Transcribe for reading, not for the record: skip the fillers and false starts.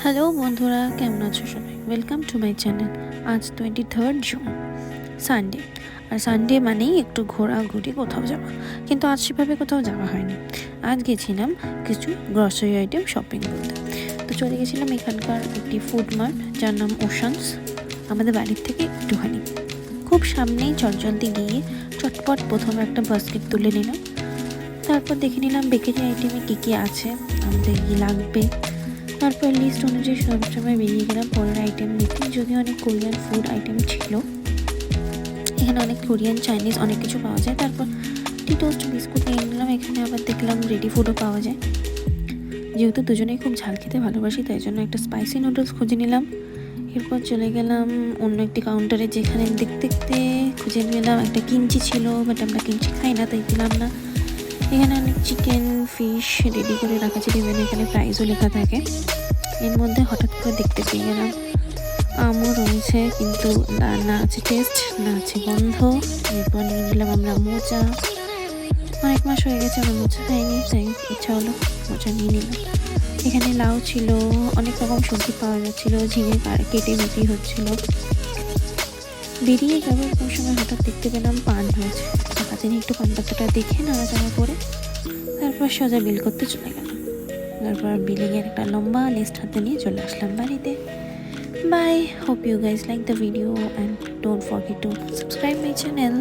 Hello বন্ধুরা, কেমন আছো সবাই? Welcome to my channel. আজ 23 জুন, সানডে। আর সানডে মানেই একটু ঘোরাঘুরি, কোথাও যাওয়া। কিন্তু আজ সেভাবে কোথাও যাওয়া হয়নি। আজ গেছিলাম কিছু গ্রসারি আইটেম শপিং করতে। তো চলে গেছিলাম এখানকার একটি ফুড মার্ট, যার নাম ওশানস, আমাদের বাড়ির থেকে একটুখানি। খুব সামনেই চটজলদি গিয়ে চটপট প্রথমে একটা বাস্কেট তুলে নিলাম। তারপর দেখে নিলাম বেকারি আইটেমে কী কী আছে, আমাদের কী লাগবে। তারপর লিস্ট অনুযায়ী সব সময় বেরিয়ে গেলাম পরের আইটেম নিতে। যদিও অনেক কোরিয়ান ফুড আইটেম ছিল, এখানে অনেক কোরিয়ান চাইনিজ অনেক কিছু পাওয়া যায়। তারপর টি টোস্ট বিস্কুট নিয়ে নিলাম। এখানে আবার দেখলাম রেডি ফুডও পাওয়া যায়। যেহেতু দুজনেই খুব ঝাল খেতে ভালোবাসি, তাই জন্য একটা স্পাইসি নুডলস খুঁজে নিলাম। এরপর চলে গেলাম অন্য একটি কাউন্টারে, যেখানে দেখতে দেখতে খুঁজে নিলাম একটা কিমচি ছিল, বাট আমরা কিমচি খাই না, তাই দিলাম না। এখানে অনেক চিকেন ফিশ রেডি করে রাখা ছিল, ইভেন এখানে প্রাইসও লেখা থাকে। এর মধ্যে হঠাৎ করে দেখতে পেয়ে গেলাম আমও রয়েছে, কিন্তু না আছে টেস্ট, না আছে গন্ধ। এরপর নিয়ে নিলাম আমরা মোচা। অনেক মাস হয়ে গেছে আমরা মোচা খাইনি, তাই ইচ্ছা হলো মোচা নিয়ে নিলাম। এখানে লাউ ছিল, অনেক রকম সবজি পাওয়া যাচ্ছিলো, ঝিঙে কেটে বিক্রি হচ্ছিল। বেরিয়ে যাবো এরকম সময় হঠাৎ দেখতে পেলাম পান হয়েছে। হাতে নিয়ে একটু পান পাতাটা দেখে নাড়াচাড়া করে তারপর সোজা বিল করতে চলে গেলাম। তারপর বিলিংয়ের একটা লম্বা লিস্ট হাতে নিয়ে চলে আসলাম বাড়িতে। Bye, hope you guys like the video and don't forget to subscribe my channel.